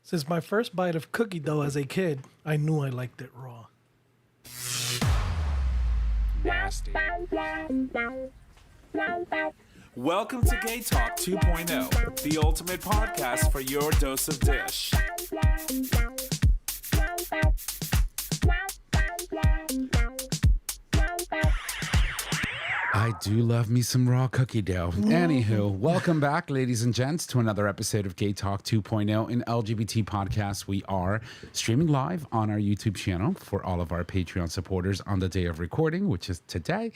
Since my first bite of cookie dough as a kid, I knew I liked it raw. Nasty. Welcome to Gay Talk 2.0, the ultimate podcast for your dose of dish. I do love me some raw cookie dough. Anywho, welcome back, ladies and gents, to another episode of Gay Talk 2.0, an LGBT podcast. We are streaming live on our YouTube channel for all of our Patreon supporters on the day of recording, which is today,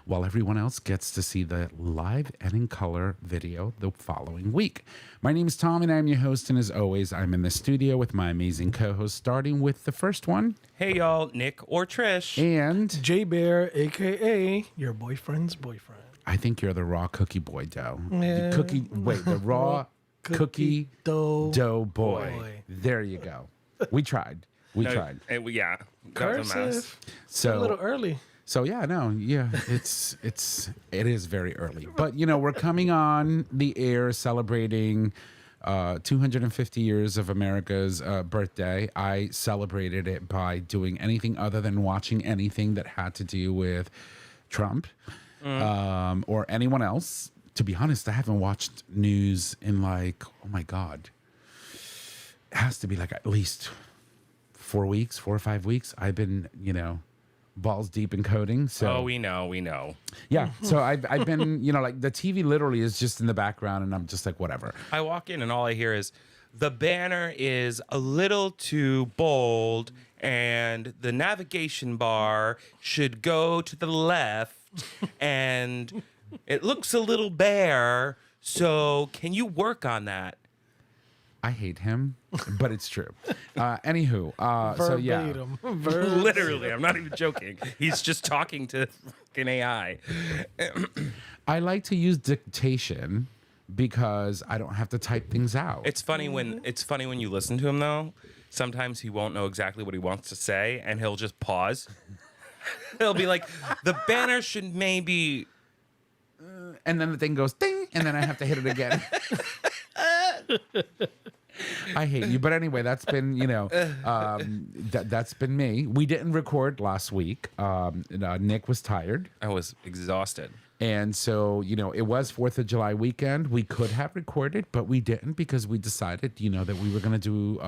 while everyone else gets to see the live and in color video the following week. My name is Tom, and I'm your host, and as always, I'm in the studio with my amazing co-host, starting with the first one. Hey, y'all, Nick or Trish. And J-Bear, a.k.a. your boyfriend's boyfriend. I think you're the raw cookie boy dough. Yeah. The raw cookie dough boy. There you go. We tried. Yeah. That was a mess. Cursive. So A little early. So it is very early. But we're coming on the air celebrating 250 years of America's birthday. I celebrated it by doing anything other than watching anything that had to do with Trump or anyone else. To be honest, I haven't watched news in oh my God. It has to be at least 4 or 5 weeks. I've been, balls deep in coding. So we know. Yeah. So I've been, the TV literally is just in the background and I'm just like, whatever. I walk in and all I hear is the banner is a little too bold and the navigation bar should go to the left and it looks a little bare. So can you work on that? I hate him, but it's true. Anywho, so yeah. Verbatim. Literally, I'm not even joking. He's just talking to fucking AI. I like to use dictation because I don't have to type things out. It's funny when you listen to him though. Sometimes he won't know exactly what he wants to say, and he'll just pause. He'll be like, "The banner should maybe," and then the thing goes ding, and then I have to hit it again. I hate you, but anyway, that's been that's been me. We didn't record last week. Nick was tired. I was exhausted. And so, it was 4th of July weekend. We could have recorded, but we didn't because we decided, that we were going to do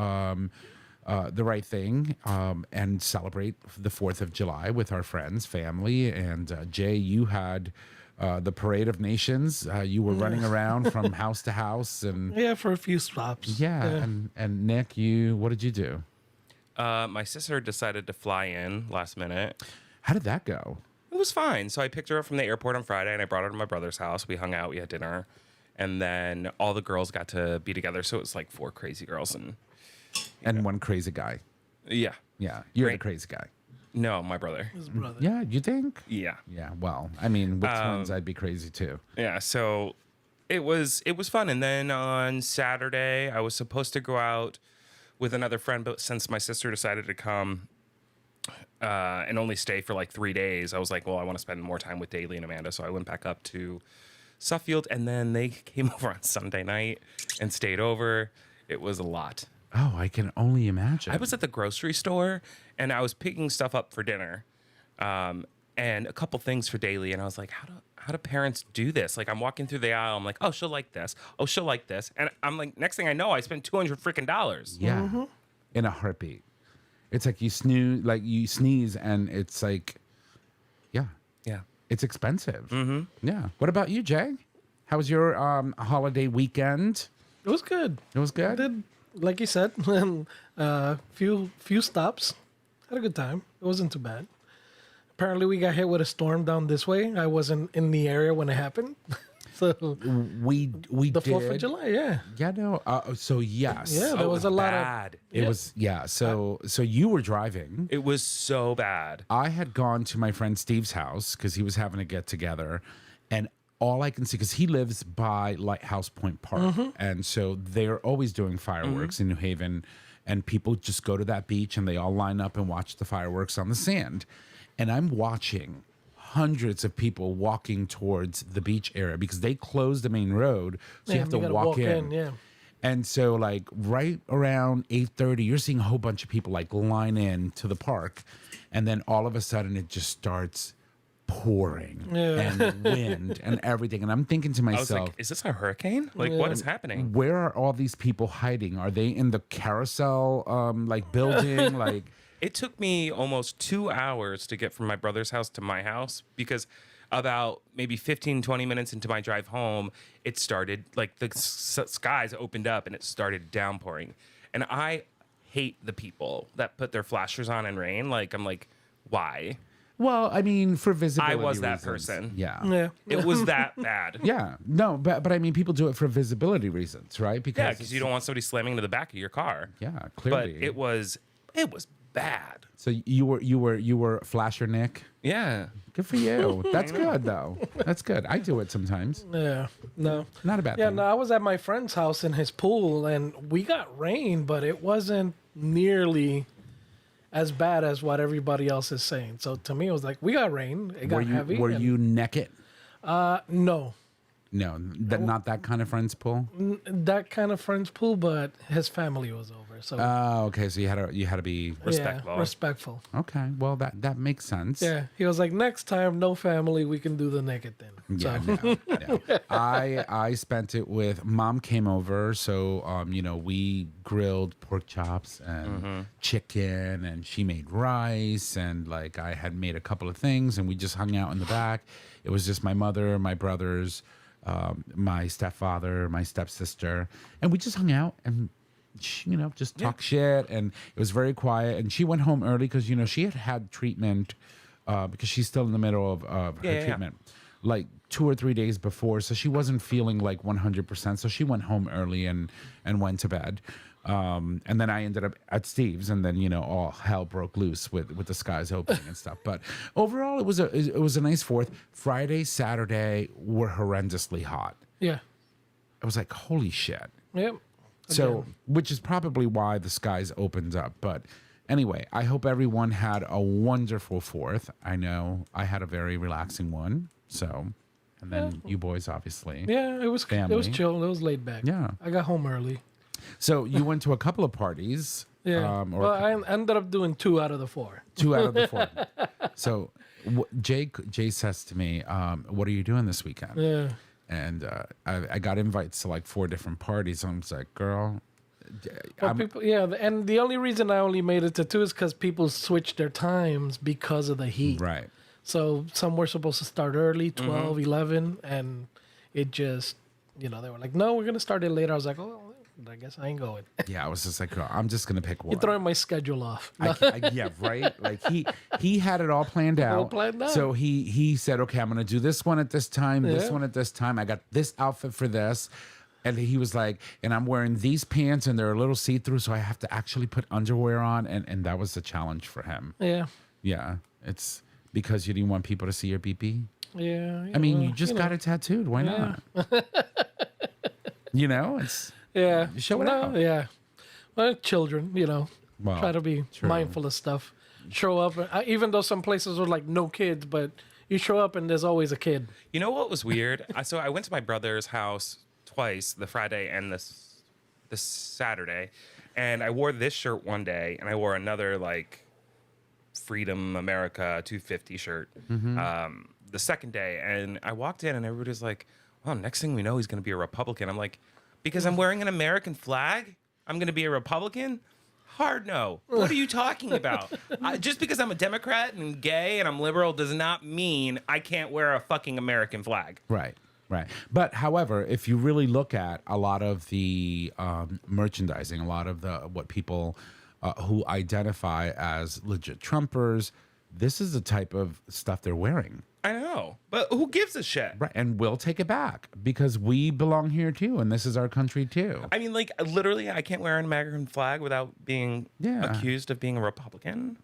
the right thing and celebrate the 4th of July with our friends, family. And Jay, you had the Parade of Nations. You were running around from house to house. And Yeah, for a few stops. yeah. And Nick, what did you do? My sister decided to fly in last minute. How did that go? It was fine. So I picked her up from the airport on Friday and I brought her to my brother's house. We hung out, we had dinner, and then all the girls got to be together. So it was like 4 crazy girls and one crazy guy. yeah. Yeah, you're the Great. crazy guy. No, my brother. His brother. Yeah, you think? Yeah. Yeah, well, I mean, with twins, I'd be crazy too. Yeah, so it was fun. And then on Saturday, I was supposed to go out with another friend, but since my sister decided to come and only stay for 3 days, I was like, well, I want to spend more time with Daly and Amanda. So I went back up to Suffield, and then they came over on Sunday night and stayed over. It was a lot. Oh, I can only imagine. I was at the grocery store, and I was picking stuff up for dinner, and a couple things for Daly, and I was like, how do parents do this? I'm walking through the aisle, I'm like, oh, she'll like this. Oh, she'll like this. And I'm like, next thing I know, I spent $200 freaking dollars. Yeah, in a heartbeat. It's like you sneeze, and it's like, yeah, it's expensive. Mm-hmm. Yeah. What about you, Jay? How was your holiday weekend? It was good. It was good. I did, like you said, few stops. Had a good time. It wasn't too bad. Apparently, we got hit with a storm down this way. I wasn't in the area when it happened. So we the did 4th of July, yeah. Yeah, no. So yes. Yeah, there was a lot bad. of. It was So you were driving. It was so bad. I had gone to my friend Steve's house because he was having a get together, and all I can see, because he lives by Lighthouse Point Park, and so they're always doing fireworks in New Haven, and people just go to that beach and they all line up and watch the fireworks on the sand, and I'm watching hundreds of people walking towards the beach area because they closed the main road, so you have to gotta walk in. Yeah. And so like right around 8:30, you're seeing a whole bunch of people like line in to the park. And then all of a sudden it just starts pouring and wind and everything. And I'm thinking to I was myself, like, is this a hurricane? Like, what is happening? where are all these people hiding? Are they in the carousel like building? Like It took me almost 2 hours to get from my brother's house to my house because about maybe 15, 20 minutes into my drive home, it started, like, the skies opened up and it started downpouring. And I hate the people that put their flashers on in rain. Like, I'm like, why? well, I mean, for visibility I was that reasons. person. Yeah. Yeah. It was that bad. Yeah. No, but I mean, people do it for visibility reasons, right? Yeah, because you it's- don't want somebody slamming into the back of your car. Yeah, But clearly. it was bad. So you were Flasher Nick. Yeah. Good for you. That's good though. That's good. I do it sometimes. Yeah. No. Not a bad Yeah, thing. no, I was at my friend's house in his pool and we got rain, but it wasn't nearly as bad as what everybody else is saying. So to me, it was like, we got rain. It got Were you heavy. were and- you naked? No. No, not that kind of friend's pool. That kind of friend's pool, but his family was over. So Oh, okay. So you had to be Respectful. Yeah, respectful. okay. Well, that makes sense. Yeah. He was like, next time, no family, we can do the naked thing. Yeah, So no. I spent it with mom came over, so we grilled pork chops and chicken, and she made rice, and like I had made a couple of things, and we just hung out in the back. It was just my mother, my brothers, my stepfather, my stepsister, and we just hung out and just talk shit, and it was very quiet. And she went home early because she had treatment because she's still in the middle of her treatment. Like 2 or 3 days before, so she wasn't feeling like 100%. So she went home early and went to bed. And then I ended up at Steve's, and then all hell broke loose with the skies opening and stuff. But overall, it was a nice Fourth. Friday, Saturday were horrendously hot. yeah. I was like, holy shit. Yep. So, which is probably why the skies opened up. But anyway, I hope everyone had a wonderful Fourth. I know I had a very relaxing one. So, and then you boys, obviously. Yeah, it was Family. chill. It was laid back. Yeah. I got home early. So you went to a couple of parties. Yeah. Or Well, I ended up doing 2 out of the 4. 2 out of the 4. So Jay says to me, "What are you doing this weekend?" Yeah. And I got invites to like 4 different parties. I'm just like, girl. Well, people, and the only reason I only made it to 2 is because people switched their times because of the heat. Right. So some were supposed to start early, 12, 11, and it just, they were like, no, we're going to start it later. I was like, oh, I guess I ain't going. Yeah, I was just like, girl, I'm just gonna pick one. You're throwing my schedule off. Yeah, right. Like he had it all planned out. All planned out. So he said, okay, I'm gonna do this one at this time, this Yeah. one at this time. I got this outfit for this. And he was like, and I'm wearing these pants and they're a little see-through, so I have to actually put underwear on. And that was the challenge for him. Yeah. Yeah. It's because you didn't want people to see your BP. Yeah. I mean, you well, just got it tattooed. Why not? It's Yeah. show it out. Yeah. Well, children, Well, try to be true. mindful of stuff. Show up, even though some places are like no kids, but you show up and there's always a kid. You know what was weird? So I went to my brother's house twice, the Friday and this Saturday, and I wore this shirt one day, and I wore another like Freedom America 250 shirt the second day, and I walked in, and everybody was like, "Oh, next thing we know, he's going to be a Republican." I'm like, because I'm wearing an American flag, I'm going to be a Republican? Hard no. What are you talking about? Just because I'm a Democrat and gay and I'm liberal does not mean I can't wear a fucking American flag. Right. But however, if you really look at a lot of the merchandising, a lot of what people who identify as legit Trumpers, this is the type of stuff they're wearing. I know, but who gives a shit? Right. And we'll take it back because we belong here too. And this is our country too. I mean, like, literally, I can't wear an American flag without being accused of being a Republican.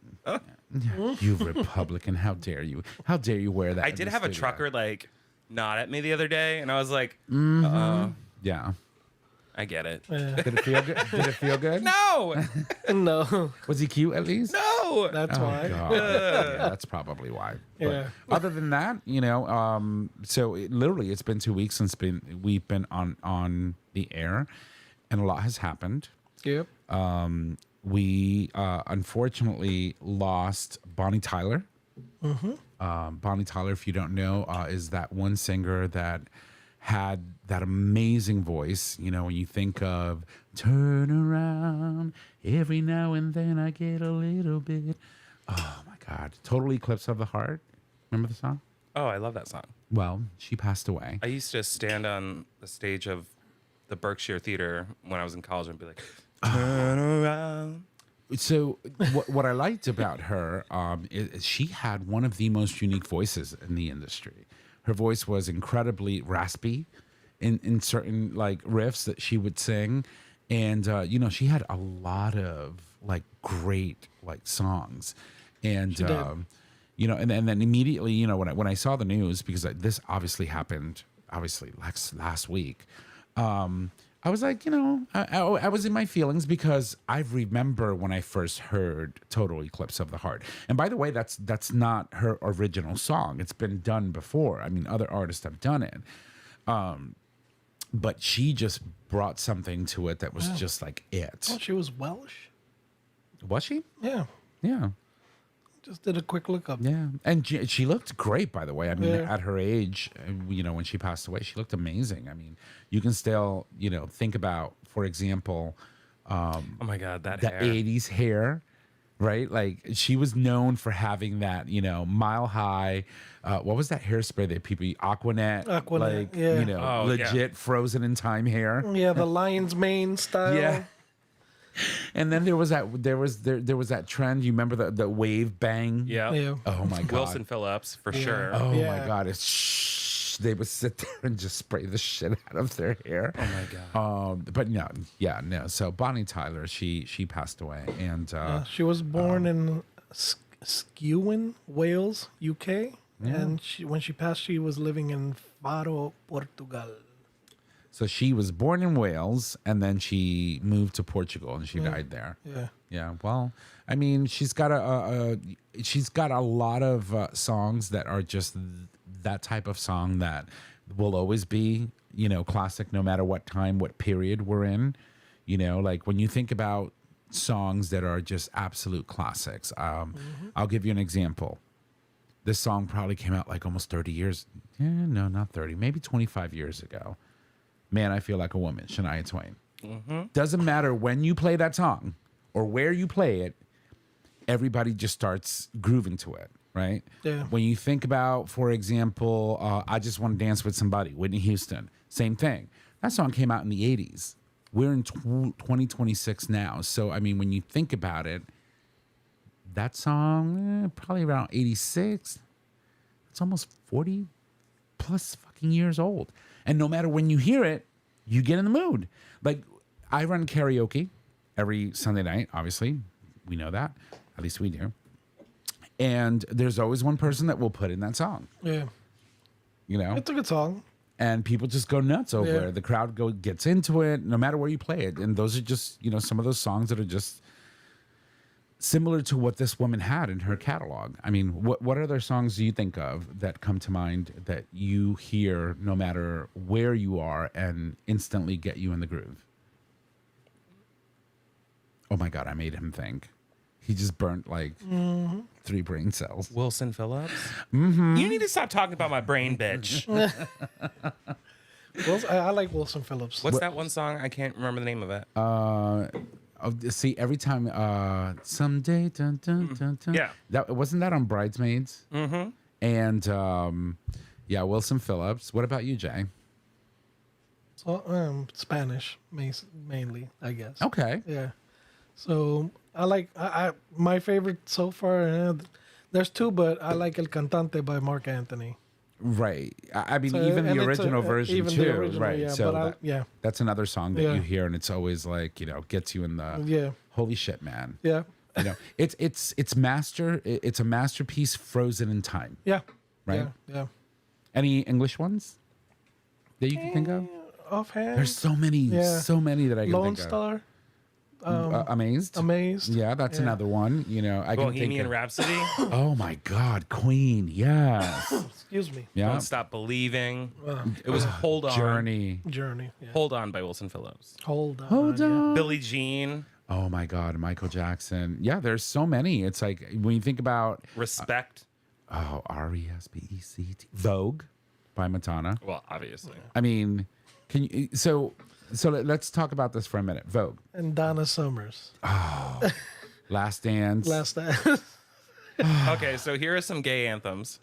You Republican. How dare you? How dare you wear that? I in did the have a studio? trucker, like, nod at me the other day, and I was like, Yeah. I get it. Did it feel good? Did it feel good? No! No, Was he cute at least? No! that's why. God. Yeah, that's probably why. But Yeah. other than that, so literally it's been 2 weeks since we've been on the air, and a lot has happened. Yep. We unfortunately lost Bonnie Tyler. Bonnie Tyler, if you don't know, is that one singer that had that amazing voice. You know, when you think of turn around, every now and then I get a little bit. Oh my God. Total Eclipse of the Heart. Remember the song? Oh, I love that song. Well, she passed away. I used to stand on the stage of the Berkshire Theater when I was in college and be like, turn around. So what I liked about her is she had one of the most unique voices in the industry. Her voice was incredibly raspy in certain like riffs that she would sing. And, you know, she had a lot of like great like songs. And, you know, and then immediately, you know, when I saw the news, because this obviously happened, last week, I was like, you know, I was in my feelings because I remember when I first heard Total Eclipse of the Heart. And by the way, that's not her original song. It's been done before. I mean, other artists have done it. But she just brought something to it that was just like it. Oh, she was Welsh. Was she? Yeah. Yeah. Just did a quick look up. Yeah. And she looked great, by the way. I mean, Yeah. at her age, you know, when she passed away, she looked amazing. I mean, you can still, you know, think about, for example, Oh my God, that the hair. 80s hair, right? Like she was known for having that, you know, mile high. What was that hairspray that people, Aquanet, Aquanet, like, yeah. you know, Oh, yeah. legit frozen in time hair. Yeah, the lion's mane style. Yeah. And then there was that trend. You remember the wave bang? Yeah. Yeah. Oh my God. Wilson Phillips, for sure. Oh Yeah. my God. They would sit there and just spray the shit out of their hair. Oh my God. But no, yeah, no. So Bonnie Tyler, she passed away, and She was born in Skewen, Wales, UK. And when she passed, she was living in Faro, Portugal. so she was born in Wales, and then she moved to Portugal, and she died there. Yeah. Yeah. Well, I mean, she's got a lot of songs that are just that type of song that will always be, you know, classic no matter what time, what period we're in. You know, like when you think about songs that are just absolute classics. I'll give you an example. This song probably came out like almost 30 years. No, not 30, maybe 25 years ago. Man, I Feel Like a Woman, Shania Twain. Doesn't matter when you play that song or where you play it, everybody just starts grooving to it, right? Yeah. When you think about, for example, I Just Want to Dance with Somebody, Whitney Houston, same thing. That song came out in the 80s. We're in 2026 now. So, I mean, when you think about it, that song, probably around 86, it's almost 40 plus fucking years old. And no matter when you hear it, you get in the mood. Like, I run karaoke every Sunday night, obviously. We know that. At least we do. And there's always one person that will put in that song, Yeah. you know? It's a good song. And people just go nuts over Yeah. it. The crowd gets into it no matter where you play it. And those are just, you know, some of those songs that are just similar to what this woman had in her catalog. I mean, what other songs do you think of that come to mind that you hear no matter where you are and instantly get you in the groove? Oh my God, I made him think. He just burnt like 3 brain cells. Wilson Phillips? You need to stop talking about my brain, bitch. I like Wilson Phillips. What's that one song? I can't remember the name of it. See, every time someday dun, dun, dun, dun, Yeah. that wasn't that on Bridesmaids. Mm-hmm. And yeah, Wilson Phillips. What about you, Jay? So, Spanish, mainly, I guess. Okay. Yeah. So I like my favorite so far. There's 2, but I like El Cantante by Mark Anthony. Right. I mean, So, even and the it's original version even too. the original, right. yeah, So but yeah, that's another song that Yeah. you hear, and it's always like, you know, gets you in the yeah, holy shit, man. yeah, You know, it's a masterpiece frozen in time. yeah, Right. yeah. Any English ones that you can think of? Offhand, There's so many Yeah. that I can Lone think of. Star. Amazed. Amazed. Yeah, that's another one. You know, I can think Bohemian of, Rhapsody. oh my God, Queen. Yes. Excuse me. Yeah. Don't Stop Believing. It was Hold On. Journey. Journey. Yeah. Hold On by Wilson Phillips. Hold on. Hold yeah. on. Billie Jean. Oh my God, Michael Jackson. Yeah, there's so many. It's like when you think about Respect. RESPECT, Vogue by Madonna. Well, obviously. I mean, can you let's talk about this for a minute. Vogue, And Donna Summers. Last Dance. Last Dance. Okay, so here are some gay anthems.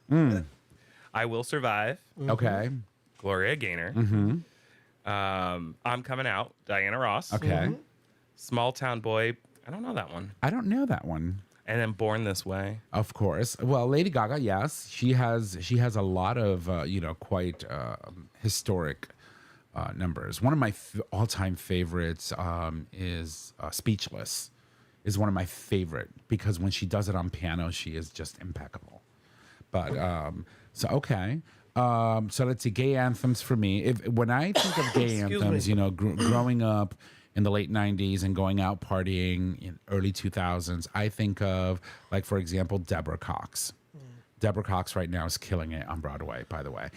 I Will Survive. Okay. Gloria Gaynor. I'm Coming Out. Diana Ross. Okay. Small Town Boy. I don't know that one. I don't know that one. And then Born This Way. Of course. Well, Lady Gaga, yes, she has a lot of quite historic numbers. One of my all-time favorites is Speechless. Is one of my favorite because when she does it on piano, she is just impeccable. But okay. So let's see, gay anthems for me. When I think of gay anthems, you know, growing up in the late 90s and going out partying in early 2000s, I think of, like, for example, Deborah Cox. Deborah Cox right now is killing it on Broadway, by the way.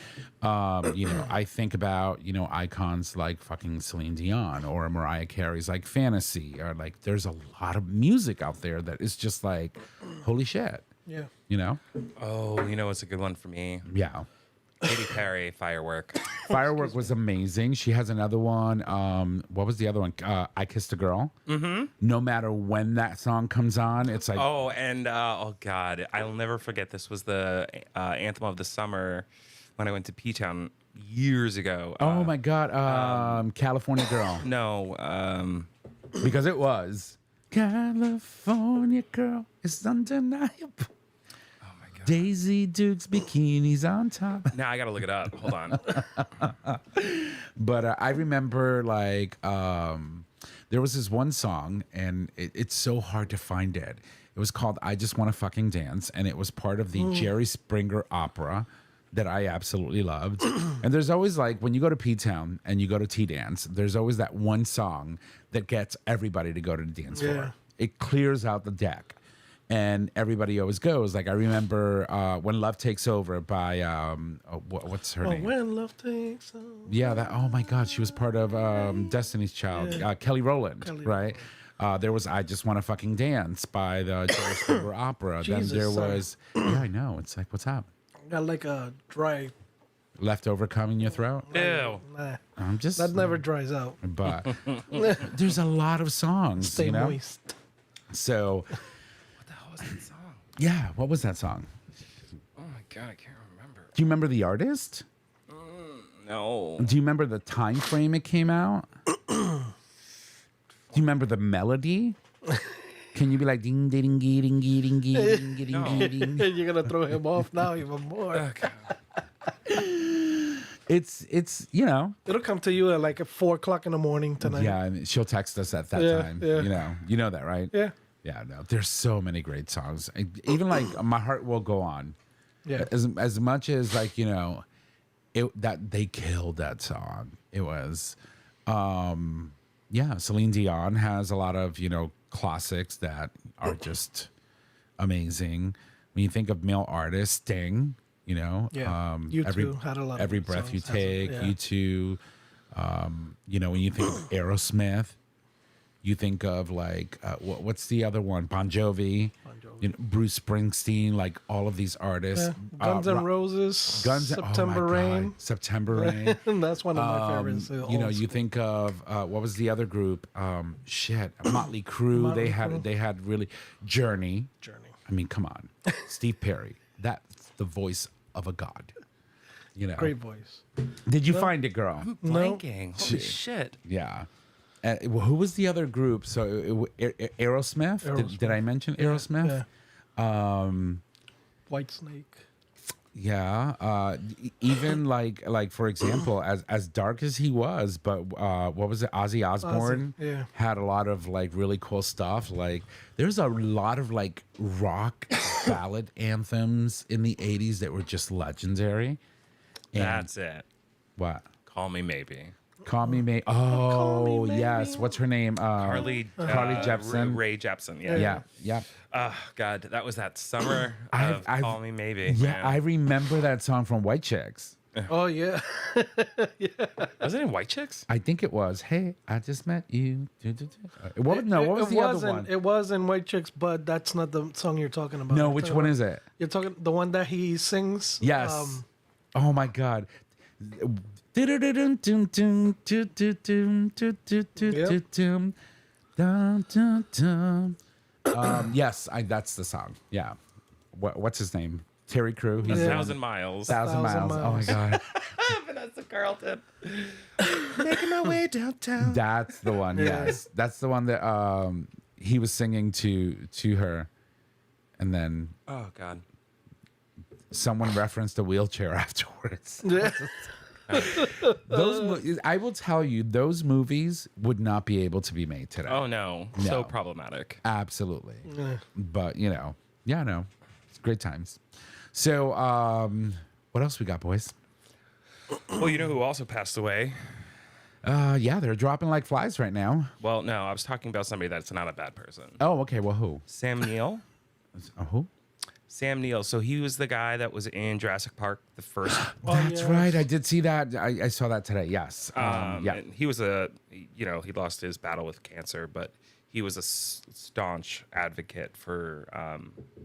You know, I think about, you know, icons like fucking Celine Dion or Mariah Carey's like Fantasy, or like there's a lot of music out there that is just like, holy shit. Yeah. You know? Oh, you know what's a good one for me? Yeah. Katy Perry, Firework. Firework was amazing. She has another one. What was the other one? I Kissed a Girl. Mm-hmm. No matter when that song comes on, it's like, Oh, and oh God, I'll never forget. This was the anthem of the summer when I went to P-Town years ago. oh my God, California Girl. No, Because it was California Girl. It's undeniable. Daisy Duke's bikinis on top. now I gotta look it up. Hold on. But I remember like there was this one song, and it's so hard to find it. It was called "I Just Want to Fucking Dance," and it was part of the Jerry Springer opera that I absolutely loved. And there's always like when you go to P-Town and you go to T-Dance, there's always that one song that gets everybody to go to the dance floor. It clears out the deck. And everybody always goes. Like I remember "When Love Takes Over" by what's her name? When Love Takes Over. Yeah, that. Oh my God, she was part of Destiny's Child. Kelly Rowland, right? There was "I Just Want to Fucking Dance" by the Jerry Springer Opera. Jesus, then there sorry. was, yeah, I know. It's like, what's up? Got like a dry. Leftover cum in your throat? Ew. Nah, I'm just. that never dries out. But there's a lot of songs. Stay you know? moist. So. What was that song? Yeah, what was that song? Oh my God, I can't remember. Do you remember the artist? No. Do you remember the time frame it came out? Do you remember the melody? Can you be like ding ding ding ding ding ding ding ding ding ding? You're gonna throw him off now even more. Okay. It's you know. It'll come to you at like at 4:00 in the morning tonight. Yeah, and she'll text us at that Yeah, time. yeah. You know that, right? Yeah. Yeah, no. There's so many great songs. Even like "My Heart Will Go On." Yeah. As much as like, you know, that they killed that song. It was yeah, Celine Dion has a lot of, you know, classics that are just amazing. When you think of male artists, Sting, you know, Yeah. U2 had a lot of Every good Breath You songs, hasn't it? Take, Yeah. U2. You know, when you think of Aerosmith, you think of like what's the other one? Bon Jovi. You know, Bruce Springsteen, like all of these artists. Yeah. Guns N' Roses. September oh my God, Rain. September Rain. That's one of my favorites. You know, you think of what was the other group? Motley Crue. Motley They had really Journey. Journey. I mean, come on, Steve Perry. That's the voice of a god. You know, Great voice. Did you find it, girl? Blanking. Holy shit. Yeah. Who was the other group? So Aerosmith. Did I mention Aerosmith? Yeah. White Snake. Yeah. Even like for example, as dark as he was, but what was it? Ozzy Osbourne yeah. had a lot of like really cool stuff. Like there's a lot of like rock ballad anthems in the 80s that were just legendary. And That's it. what? Call Me Maybe. Call Me Maybe. Call Oh, Me yes. Maybe. What's her name? Carly Jepsen. Ray Jepsen. Yeah. Yeah, yeah. Oh God, that was that summer of Call Me Maybe. Yeah, man. I remember that song from White Chicks. Oh yeah. Was it in White Chicks? I think it was. Hey, I just met you. What was the other one? It was in White Chicks, but that's not the song you're talking about. No, You're which talking one about- is it? You're talking the one that he sings. Yes. Oh my God. Yes, that's the song. Yeah. What's his name? Terry Crew. He's Yeah. the 1,000 Miles. 1,000 1,000 miles. Oh my miles. God. Vanessa Carlton. Making my way downtown. That's the one. Yes. That's the one that he was singing to her. And then Oh God. someone referenced a wheelchair afterwards. Yeah. I will tell you, those movies would not be able to be made today. Oh no. No. So problematic. Absolutely. Yeah. But, no. It's great times. So, what else we got, boys? Well, you know who also passed away? Yeah, they're dropping like flies right now. Well, no, I was talking about somebody that's not a bad person. Oh, okay. Well, who? Sam Neill. Who? Sam Neill. So he was the guy that was in Jurassic Park, the first. That's yes. right. I did see that. I saw that today. Yes. Yeah. And he was he lost his battle with cancer, but he was a staunch advocate for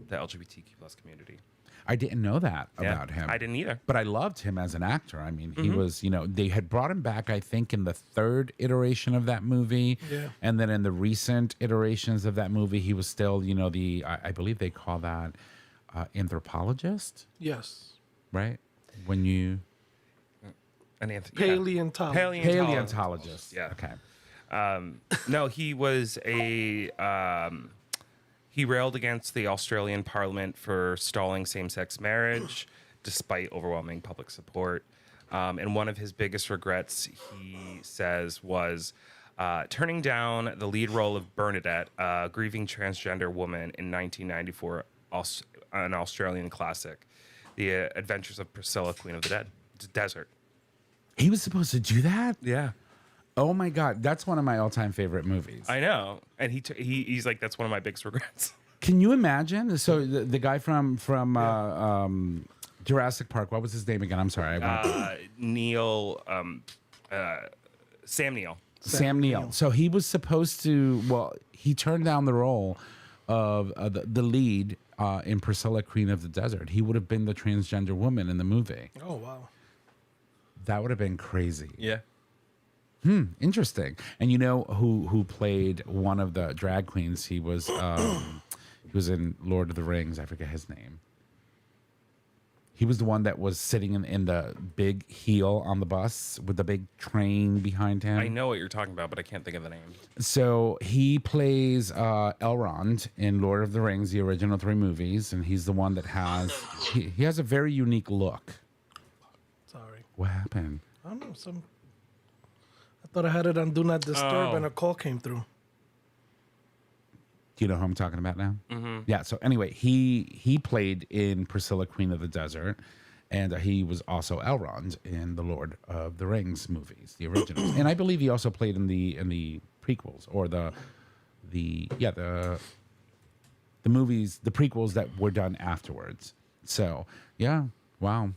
the LGBTQ plus community. I didn't know that Yeah, about him. I didn't either. But I loved him as an actor. I mean, he was, they had brought him back, I think, in the third iteration of that movie. Yeah. And then in the recent iterations of that movie, he was still, I believe they call that anthropologist, Yes. right? When you... Paleontologist. Paleontologist. Yeah. Okay. No, he was he railed against the Australian Parliament for stalling same-sex marriage, despite overwhelming public support. And one of his biggest regrets, he says, was turning down the lead role of Bernadette, a grieving transgender woman in 1994, an Australian classic, The Adventures of Priscilla, Queen of the Desert. He was supposed to do that? Yeah. Oh my God. That's one of my all-time favorite movies. I know. And he's like, that's one of my biggest regrets. Can you imagine? So the guy from Jurassic Park, what was his name again? I'm sorry. Sam Neill. Sam Neill. So he was supposed to, he turned down the role of the lead in Priscilla, Queen of the Desert. He would have been the transgender woman in the movie. Oh wow. That would have been crazy. Yeah. Interesting. And you know who played one of the drag queens? He was in Lord of the Rings. I forget his name. He was the one that was sitting in the big heel on the bus with the big train behind him. I know what you're talking about, but I can't think of the name. So he plays Elrond in Lord of the Rings, the original 3 movies, and he's the one that has he has a very unique look. Sorry. What happened? I don't know. I thought I had it on Do Not Disturb, Oh. and a call came through. Do you know who I'm talking about now? Mm-hmm. Yeah. So anyway, he played in Priscilla, Queen of the Desert, and he was also Elrond in the Lord of the Rings movies, the originals. And I believe he also played in the prequels or the movies, the prequels that were done afterwards. So yeah, wow.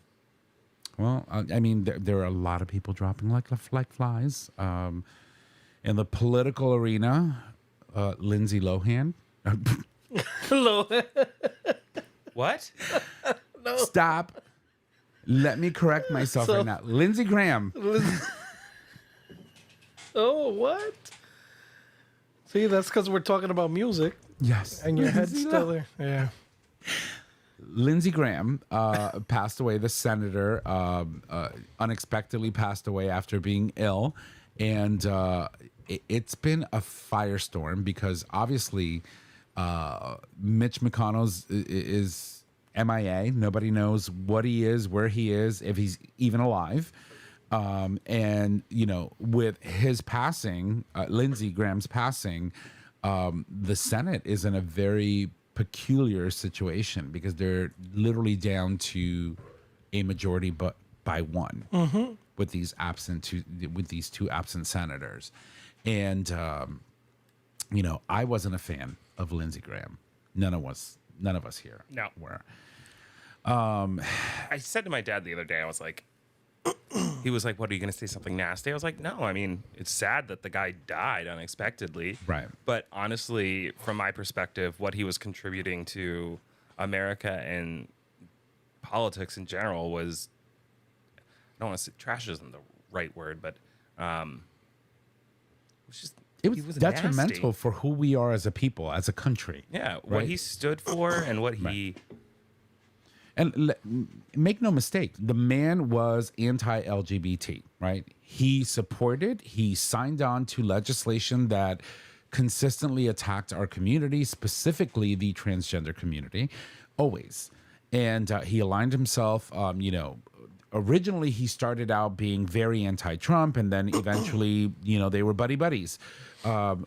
Well, I mean, there are a lot of people dropping like flies. In the political arena, Lindsay Lohan. Hello. What? Stop. Let me correct myself right now. Lindsey Graham. Oh, what? See, that's because we're talking about music, Yes. and your head's still there. Yeah. Lindsey Graham passed away. The senator unexpectedly passed away after being ill. And it's been a firestorm because obviously Mitch McConnell is MIA. Nobody knows what he is, where he is, if he's even alive. And, with his passing, Lindsey Graham's passing, the Senate is in a very peculiar situation because they're literally down to a majority but by one. with these two absent senators. And I wasn't a fan of Lindsey Graham. None of us here No. were. I said to my dad the other day, I was like, he was like, what, are you going to say something nasty? I was like, no, I mean, it's sad that the guy died unexpectedly. Right. But honestly, from my perspective, what he was contributing to America and politics in general was, I don't want to say trash isn't the right word, but It was detrimental nasty. for who we are as a people, as a country. Yeah, right? what he stood for and what he... And make no mistake, the man was anti-LGBT, right? He signed on to legislation that consistently attacked our community, specifically the transgender community, always. And he aligned himself, originally he started out being very anti-Trump, and then eventually, they were buddies,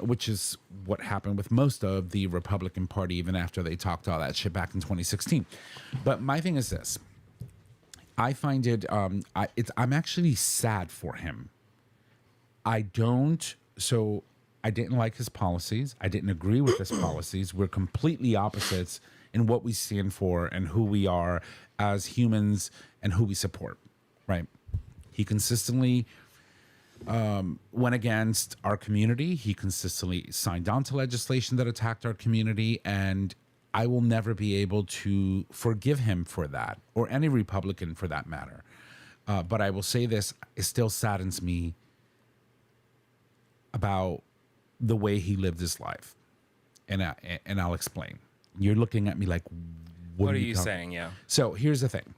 which is what happened with most of the Republican Party, even after they talked all that shit back in 2016. But my thing is this: I find it, I'm actually sad for him. I didn't like his policies. I didn't agree with his policies. We're completely opposites in what we stand for and who we are as humans and who we support, right? He consistently went against our community. He consistently signed on to legislation that attacked our community, and I will never be able to forgive him for that, or any Republican for that matter. But I will say this, it still saddens me about the way he lived his life. And I'll explain. You're looking at me like, What are you saying? Yeah. So here's the thing.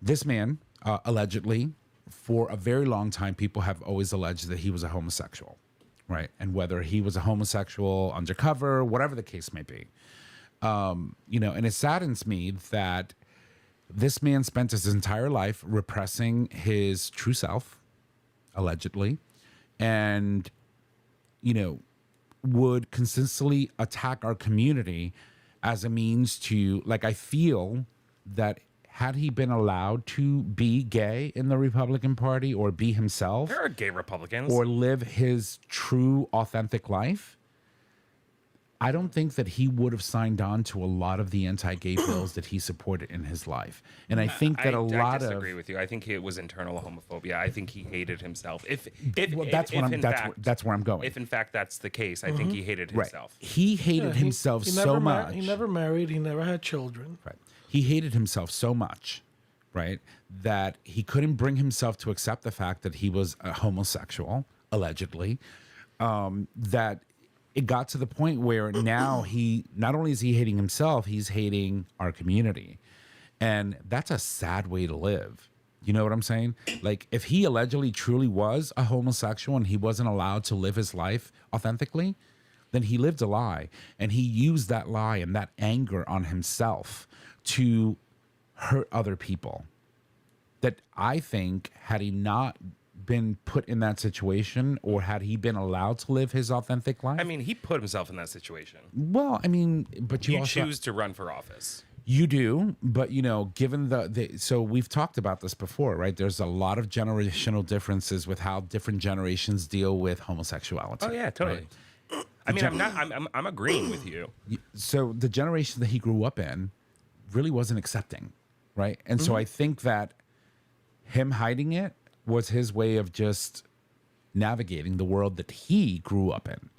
This man, allegedly, for a very long time, people have always alleged that he was a homosexual, right? And whether he was a homosexual undercover, whatever the case may be. And it saddens me that this man spent his entire life repressing his true self, allegedly, and, would consistently attack our community as a means to, I feel that had he been allowed to be gay in the Republican Party, or be himself, There are gay Republicans. or live his true, authentic life, I don't think that he would have signed on to a lot of the anti-gay bills that he supported in his life. And I think that I disagree with you. I think it was internal homophobia. I think he hated himself. That's where I'm going. If in fact that's the case, I think he hated himself. He hated himself so much. He never married. He never had children. Right. He hated himself so much, right, that he couldn't bring himself to accept the fact that he was a homosexual, allegedly, that it got to the point where now he, not only is he hating himself, he's hating our community. And that's a sad way to live. You know what I'm saying? Like, if he allegedly truly was a homosexual and he wasn't allowed to live his life authentically, then he lived a lie. And he used that lie and that anger on himself to hurt other people. That I think, had he not been put in that situation, or had he been allowed to live his authentic life? I mean, he put himself in that situation. Well, I mean, but you also choose to run for office. You do, but given so we've talked about this before, right? There's a lot of generational differences with how different generations deal with homosexuality. Oh yeah, totally. Right? I mean, I'm agreeing with you. So the generation that he grew up in really wasn't accepting, right? And so I think that him hiding it was his way of just navigating the world that he grew up in.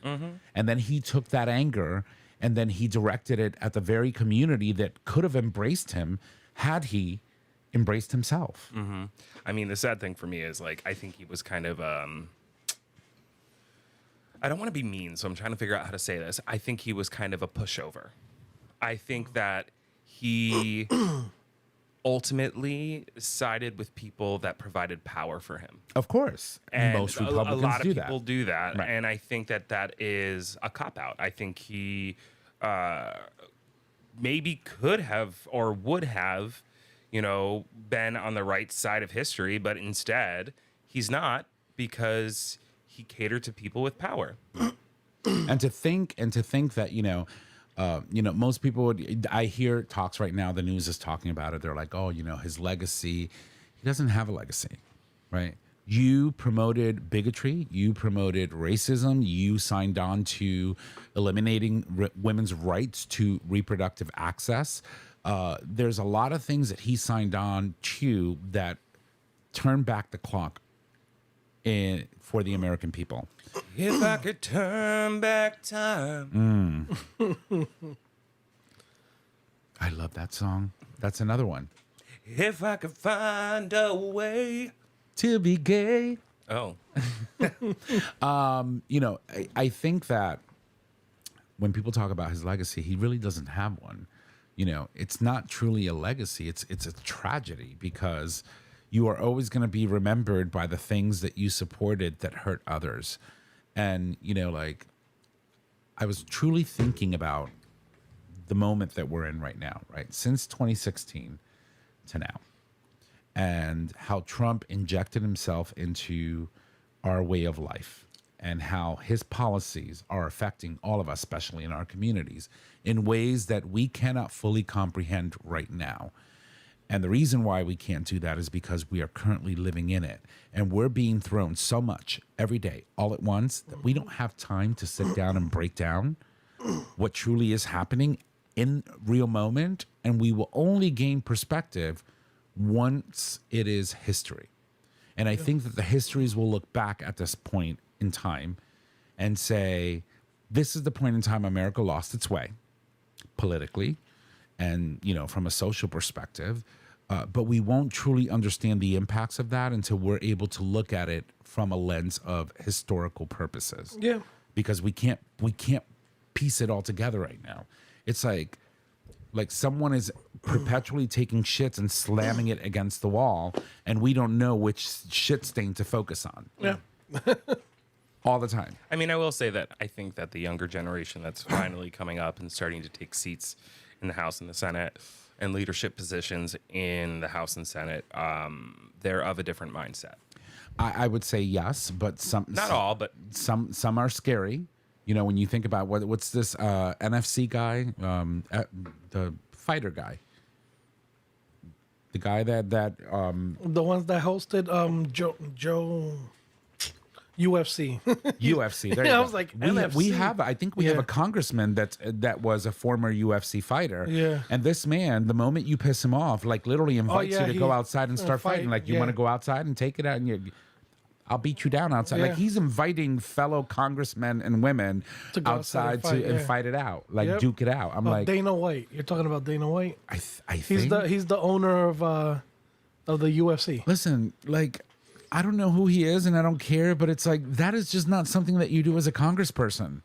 And then he took that anger and then he directed it at the very community that could have embraced him had he embraced himself. I mean, the sad thing for me is, I think he was kind of, I don't want to be mean, so I'm trying to figure out how to say this. I think he was kind of a pushover. I think that he ultimately sided with people that provided power for him. Of course. And most Republicans a lot of do people that. do that. Right. And I think that is a cop-out. I think he maybe could have or would have, been on the right side of history, but instead he's not, because he catered to people with power. And to think that, most people would, I hear talks right now, the news is talking about it. They're like, oh, his legacy, he doesn't have a legacy, right? You promoted bigotry. You promoted racism. You signed on to eliminating women's rights to reproductive access. There's a lot of things that he signed on to that turn back the clock for the American people. If I could turn back time. I love that song. That's another one. If I could find a way To be gay. Oh. I think that when people talk about his legacy, he really doesn't have one. It's not truly a legacy. It's a tragedy because you are always going to be remembered by the things that you supported that hurt others. And, I was truly thinking about the moment that we're in right now, right? Since 2016 to now. And how Trump injected himself into our way of life and how his policies are affecting all of us, especially in our communities, in ways that we cannot fully comprehend right now. And the reason why we can't do that is because we are currently living in it. And we're being thrown so much every day, all at once, that we don't have time to sit down and break down what truly is happening in real moment. And we will only gain perspective once it is history. And I think that the histories will look back at this point in time and say, this is the point in time America lost its way politically and, from a social perspective. But we won't truly understand the impacts of that until we're able to look at it from a lens of historical purposes. Yeah. Because we can't piece it all together right now. It's like someone is perpetually taking shits and slamming it against the wall, and we don't know which shit stain to focus on. Yeah. All the time. I mean, I will say that I think that the younger generation that's finally coming up and starting to take seats in the House and the Senate and leadership positions in the House and Senate, they're of a different mindset. I would say yes, but Not all, but some are scary. When you think about what's this NFC guy, the fighter guy, the guy that The ones that hosted Joe UFC. UFC. There you I go. was like, we NFC. have I think we have a congressman that was a former UFC fighter. Yeah. And this man, the moment you piss him off, literally invites you to go outside and start fighting. Like, you want to go outside and take it out, and I'll beat you down outside. Yeah. Like, he's inviting fellow congressmen and women To go outside outside and to fight, fight it out, like Yep. duke it out. I'm like, Dana White. You're talking about Dana White. I He's think the owner of the UFC. listen, I don't know who he is and I don't care, but it's like, that is just not something that you do as a congressperson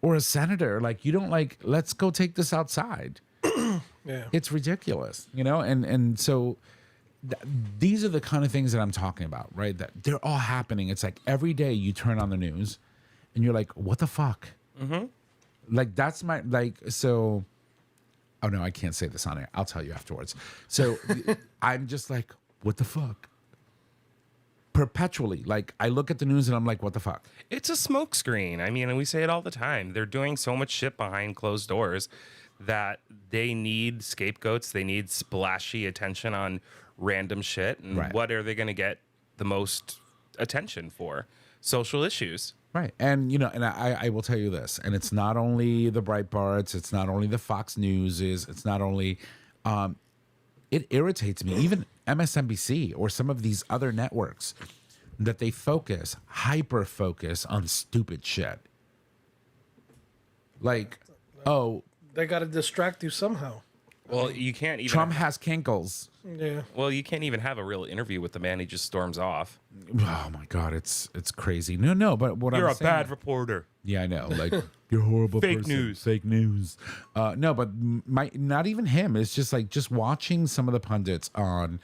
or a senator. Like, you don't let's go take this outside. Yeah. It's ridiculous, and so these are the kind of things that I'm talking about, right? That they're all happening. It's like every day you turn on the news and you're like, what the fuck? Mm-hmm. That's my, so, oh no, I can't say this on air. I'll tell you afterwards. So I'm just like, what the fuck? Perpetually. I look at the news and I'm like, what the fuck? it's a smokescreen. I mean, and we say it all the time. They're doing so much shit behind closed doors that they need scapegoats. They need splashy attention on random shit. And Right. what are they going to get the most attention for? Social issues. Right. And, and I will tell you this, and it's not only the Breitbarts, it's not only the Fox News, it's not only, it irritates me, even MSNBC or some of these other networks, that they hyper focus on stupid shit. They got to distract you somehow. Well, you can't even. Trump has kinkles. Yeah. Well, you can't even have a real interview with the man. He just storms off. Oh my God, it's crazy. No, but what You're I'm a saying, bad reporter. Yeah, I know. You're a horrible Fake person. news. Fake news. No, but not even him. It's just watching some of the pundits on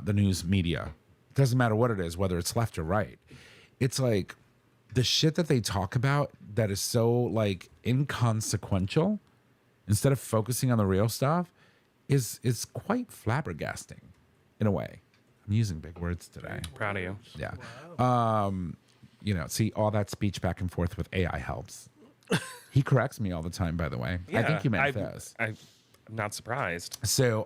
the news media. It doesn't matter what it is, whether it's left or right. It's like the shit that they talk about that is so inconsequential, instead of focusing on the real stuff, is quite flabbergasting in a way. I'm using big words today. Proud of you. Yeah. See, all that speech back and forth with AI helps. He corrects me all the time, by the way. I think you meant this. I'm not surprised. So,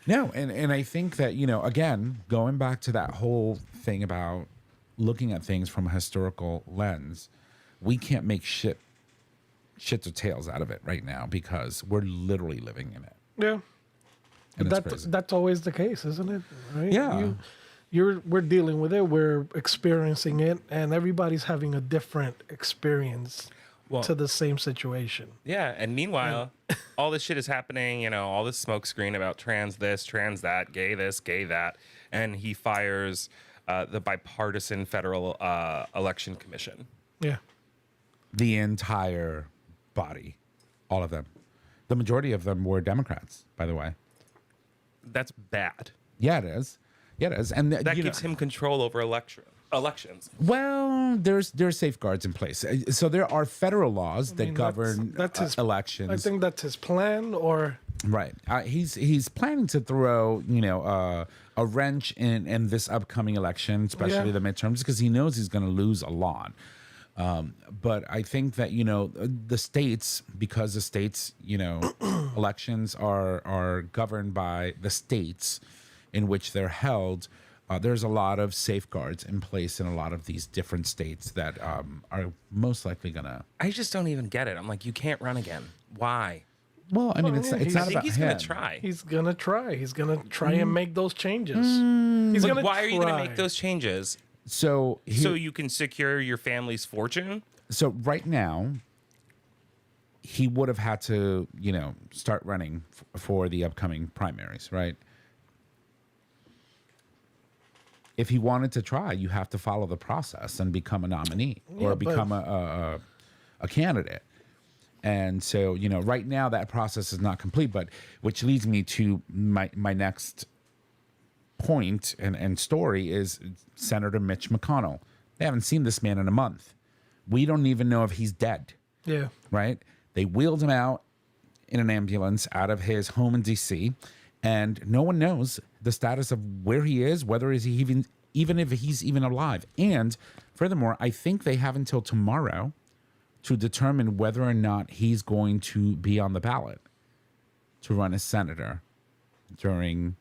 No, and I think that, again, going back to that whole thing about looking at things from a historical lens, we can't make shits or tails out of it right now because we're literally living in it. Yeah. And But it's crazy. that's always the case, isn't it? Right? Yeah. We're dealing with it. We're experiencing it, and everybody's having a different experience to the same situation. Yeah, and meanwhile, all this shit is happening, all this smoke screen about trans this, trans that, gay this, gay that, and he fires the bipartisan federal election commission. Yeah. The entire body, all of them. The majority of them were Democrats, by the way. That's bad. Yeah, it is. Yeah, it is. And That gives him control over elections. Well, there's safeguards in place. So there are federal laws that govern that's his, elections. I think that's his plan, or Right. He's planning to throw, a wrench in this upcoming election, especially the midterms, because he knows he's going to lose a lot. But I think that, the states, because the states, elections are governed by the states in which they're held. There's a lot of safeguards in place in a lot of these different states that are most likely going to. I just don't even get it. I'm like, you can't run again. Why? Well, I mean, it's I not I think about he's him. going to try. he's gonna try. He's gonna try and make those changes. He's Like, gonna why are you going to try. make those changes? So So you can secure your family's fortune? So right now, he would have had to, start running for the upcoming primaries, right? If he wanted to try, you have to follow the process and become a nominee or become a candidate. And so, right now that process is not complete, but which leads me to my next point and story is Senator Mitch McConnell. They haven't seen this man in a month. We don't even know if he's dead, Yeah. right? They wheeled him out in an ambulance out of his home in D.C., and no one knows the status of where he is, whether is he even if he's even alive. And furthermore, I think they have until tomorrow to determine whether or not he's going to be on the ballot to run as senator during,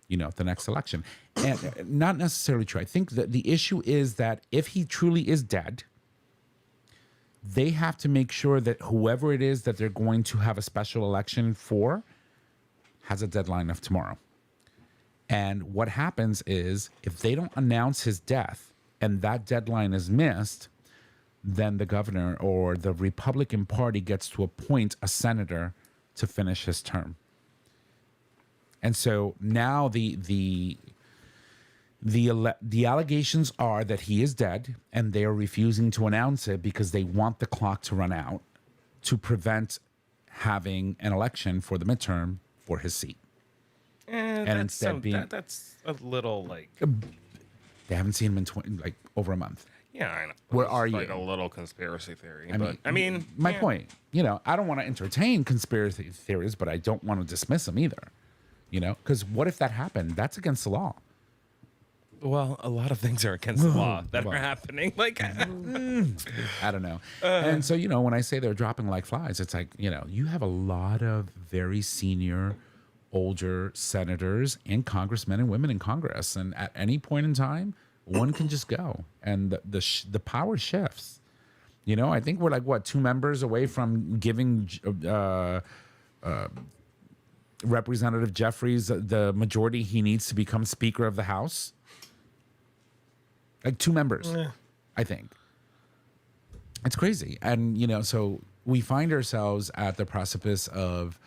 the next election. And not necessarily true. I think that the issue is that if he truly is dead, they have to make sure that whoever it is that they're going to have a special election for has a deadline of tomorrow. And what happens is if they don't announce his death and that deadline is missed, then the governor or the Republican Party gets to appoint a senator to finish his term. And so now the allegations are that he is dead, and they are refusing to announce it because they want the clock to run out to prevent having an election for the midterm for his seat. And instead that's a little like, They haven't seen him in over a month. yeah, I know. Where It's are like you? a little conspiracy theory. I mean, my yeah. point, I don't want to entertain conspiracy theories, but I don't want to dismiss them either. Because what if that happened? That's against the law. Well, a lot of things are against the law that Well. are happening. Like, I don't know. And so, when I say they're dropping like flies, it's like, you have a lot of very senior, older senators and congressmen and women in Congress. And at any point in time, one can just go. And the power shifts. I think we're like, 2 members away from giving Representative Jeffries the majority he needs to become Speaker of the House. Like 2 members, I think. It's crazy. And, so we find ourselves at the precipice of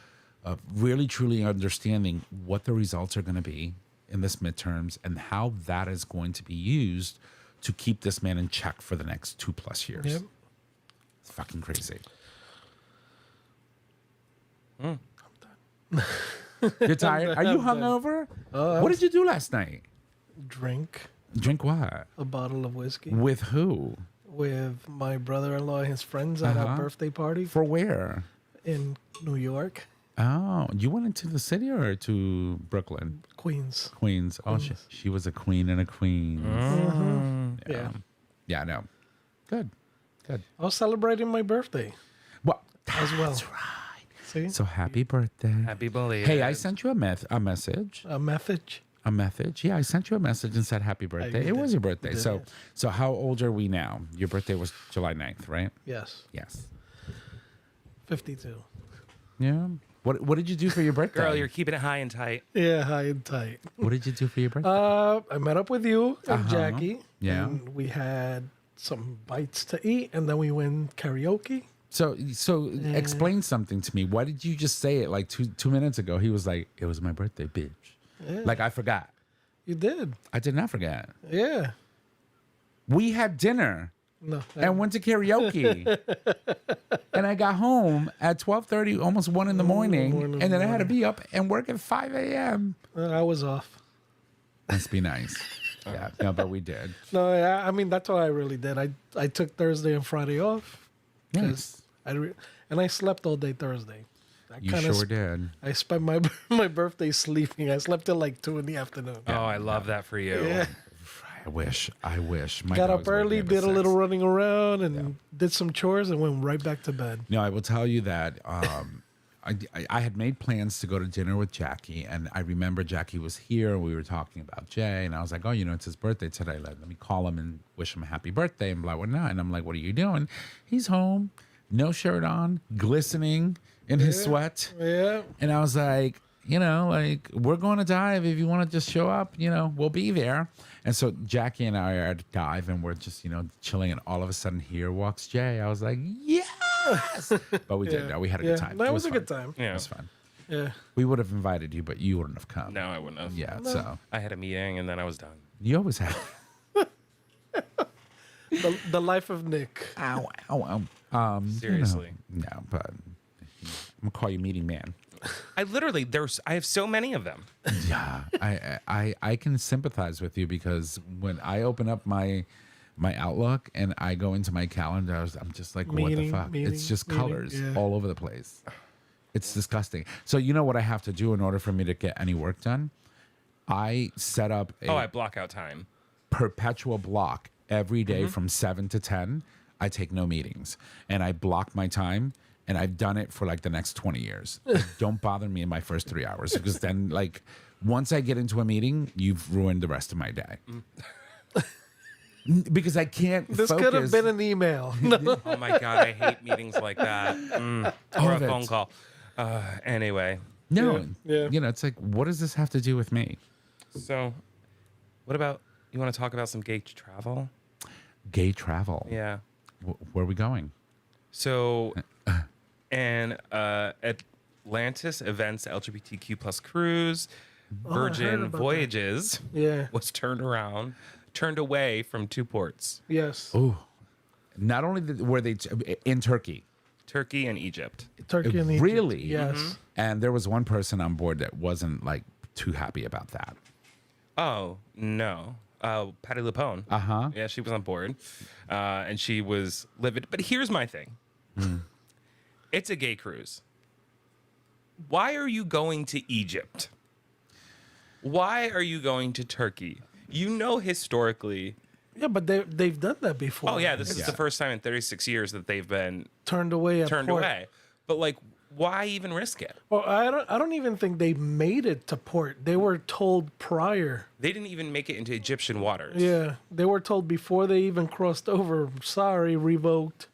really, truly understanding what the results are going to be in this midterms and how that is going to be used to keep this man in check for the next 2+ years. Yep. It's fucking crazy. You're tired? Are you hungover? What did you do last night? Drink Drink what? a bottle of whiskey With who? with my brother-in-law and his friends at a birthday party For where? in New York, Oh, you went into the city or to Brooklyn? Queens. Queens. Oh, she was a queen and a queen. Yeah. Yeah, I know. Good. I was celebrating my birthday Well, as well. that's right. See? So happy birthday. Happy belated. Hey, I sent you a message. A message. A message. Yeah, I sent you a message and said happy birthday. you It was did. your birthday. You did, So yeah. so how old are we now? Your birthday was July 9th, right? Yes. Yes. 52. Yeah. What did you do for your birthday? Girl, you're keeping it high and tight. Yeah, high and tight. What did you do for your birthday? I met up with you and Jackie. Yeah. And we had some bites to eat, and then we went karaoke. So explain something to me. Why did you just say it like two minutes ago? He was like, "It was my birthday, bitch." Yeah. Like I forgot. You did. I did not forget. Yeah. We had dinner No. and went to karaoke. And I got home at 12:30, almost 1 in the morning, and then I had to be up and work at 5 a.m. I was off. Must be nice. Yeah, no, but we did. No, I mean, that's what I really did. I took Thursday and Friday off. Nice. And I slept all day Thursday. I You kinda sure did. I spent my birthday sleeping. I slept till like 2 in the afternoon. Oh, I love that for you. Yeah. I wish. My Got dogs up woke early, me at did a 6. little running around, and did some chores, and went right back to bed. No, I will tell you that I had made plans to go to dinner with Jackie, and I remember Jackie was here, and we were talking about Jay, and I was like, oh, it's his birthday today. Let me call him and wish him a happy birthday, and blah, blah, blah. And I'm like, what are you doing? He's home, no shirt on, glistening in his sweat. Yeah. And I was like, we're going to dive. If you want to just show up, we'll be there. And so Jackie and I are at dive, and we're just, chilling. And all of a sudden, here walks Jay. I was like, yes. But we did. No, we had a good time. That was a fun. good time. Yeah. It was fun. Yeah. We would have invited you, but you wouldn't have come. No, I wouldn't have. Yeah. So I had a meeting and then I was done. you always have. The life of Nick. Ow, ow, ow. Seriously. No, but I'm gonna call you meeting man. I have so many of them. Yeah, I can sympathize with you because when I open up my Outlook and I go into my calendar, I'm just like, what the fuck? It's just colors all over the place. It's disgusting. So you know what I have to do in order for me to get any work done? I set up I block out time. perpetual block every day from 7 to 10. I take no meetings and I block my time. And I've done it for like the next 20 years. Don't bother me in my first 3 hours because then, like, once I get into a meeting, you've ruined the rest of my day. Because I can't. This focus. could have been an email. No. Oh my God, I hate meetings like that. Or a of it. phone call. Anyway, No, Yeah. it's like, what does this have to do with me? so what about, you want to talk about some gay travel? Gay travel. Yeah. Where are we going? So, and Atlantis Events LGBTQ plus cruise, I heard Virgin about that. Voyages Yeah. was turned away from 2 ports, Yes. Oh, not only were they in Turkey, Turkey and Egypt. Turkey and Egypt. really? Yes. And there was one person on board that wasn't like too happy about that. Oh, no. Patty LuPone. Uh-huh. Yeah, she was on board. And she was livid. But here's my thing. It's a gay cruise. Why are you going to Egypt? Why are you going to Turkey? Historically. Yeah, but they've done that before. Oh, yeah, this is the first time in 36 years that they've been Turned away. At turned port. away. But, like, why even risk it? Well, I don't even think they made it to port. They were told prior. They didn't even make it into Egyptian waters. Yeah, they were told before they even crossed over. Sorry, revoked.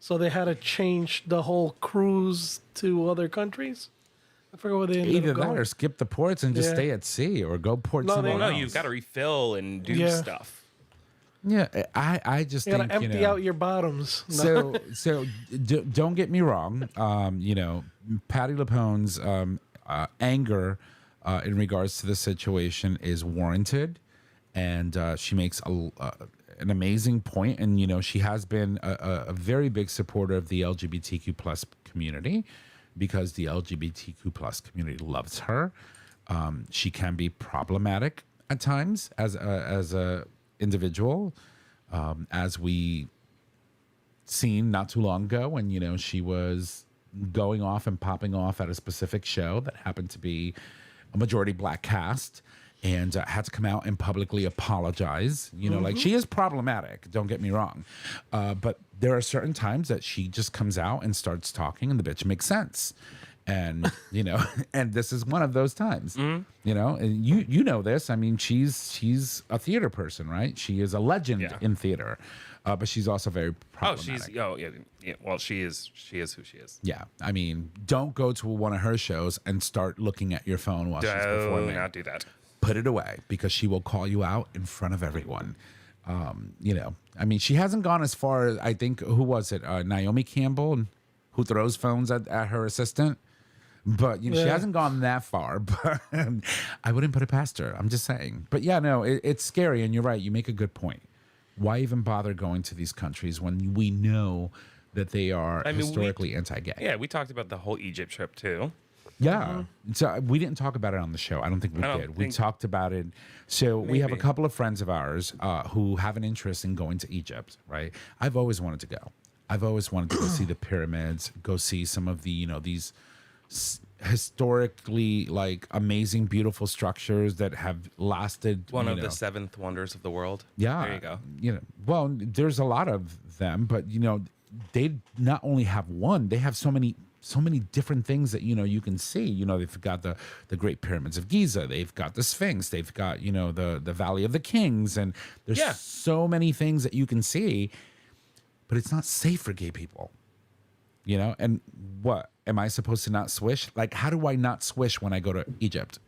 So they had to change the whole cruise to other countries. I forgot where they ended Either up that going. or skip the ports and just Yeah. stay at sea or go port No, somewhere No, else. you've got to refill and do Yeah. stuff. Yeah, I just You gotta think, empty out your bottoms. No. So don't get me wrong. Patty LuPone's anger in regards to the situation is warranted, and she makes an amazing point. And she has been a very big supporter of the LGBTQ plus community because the LGBTQ plus community loves her. She can be problematic at times as a individual, as we seen not too long ago when she was going off and popping off at a specific show that happened to be a majority black cast, and had to come out and publicly apologize. You know, like, she is problematic, don't get me wrong. But there are certain times that she just comes out and starts talking and the bitch makes sense. And, you know, and this is one of those times, you know, and you know this. I mean, she's a theater person, right? She is a legend in theater, but she's also very problematic. Well, she is who she is. Yeah. I mean, don't go to one of her shows and start looking at your phone while she's performing. Do not do that. Put it away, because she will call you out in front of everyone. You know, I mean, she hasn't gone as far as, I think, who was it? Naomi Campbell, who throws phones at her assistant. But you know, she hasn't gone that far. But I wouldn't put it past her. I'm just saying. But yeah, no, it's scary. And you're right. You make a good point. Why even bother going to these countries when we know that they are historically anti-gay? Yeah, we talked about the whole Egypt trip too. Yeah. So we didn't talk about it on the show. I don't think we did. We talked about it. So we have a couple of friends of ours who have an interest in going to Egypt, right? I've always wanted to go. I've always wanted to go see the pyramids, go see some of the, you know, these historically, like, amazing, beautiful structures that have lasted. One of the seventh wonders of the world. Yeah. There you go. You know, well, there's a lot of them, but, you know, they not only have one, they have so many different things that, you know, you can see. You know, they've got the Great Pyramids of Giza, they've got the Sphinx, they've got, you know, the Valley of the Kings, and there's so many things that you can see, but it's not safe for gay people, you know. And what, am I supposed to not swish? Like, how do I not swish when I go to Egypt?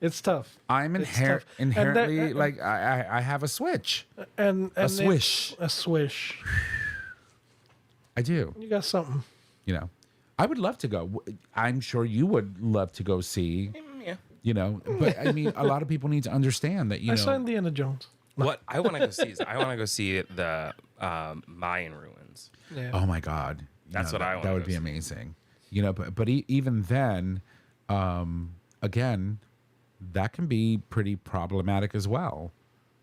It's tough. I'm inherently like, I have a switch. And a swish. A swish. I do. You got something. You know, I would love to go. I'm sure you would love to go see. Yeah. You know, but I mean, a lot of people need to understand that, you know. I saw Indiana Jones. What I want to go see is the Mayan ruins. Yeah. Oh my God. That's what I want. That would be amazing. You know, but even then, again, that can be pretty problematic as well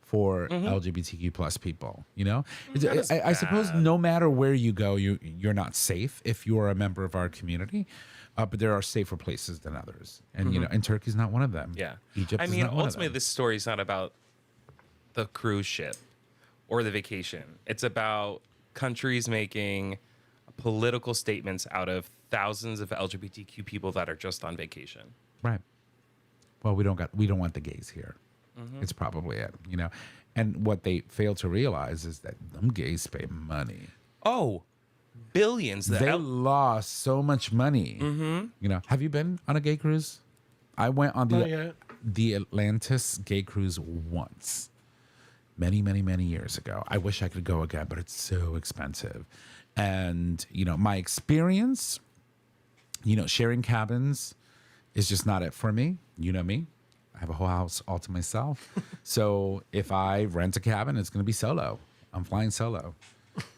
for LGBTQ plus people. You know, I suppose no matter where you go, you're not safe if you're a member of our community. But there are safer places than others, and you know, and Turkey's not one of them. Yeah, Egypt. I is mean, not one ultimately, of them. this story is not about the cruise ship or the vacation. It's about countries making political statements out of thousands of LGBTQ people that are just on vacation. Right. Well, we don't want the gays here. It's probably it, you know. And what they fail to realize is that them gays pay money. Oh, billions. They lost so much money. You know, have you been on a gay cruise? I went on the Atlantis gay cruise once, many years ago. I wish I could go again, but it's so expensive. And, you know, my experience, you know, sharing cabins is just not it for me. You know me. I have a whole house all to myself. So if I rent a cabin, it's going to be solo. I'm flying solo.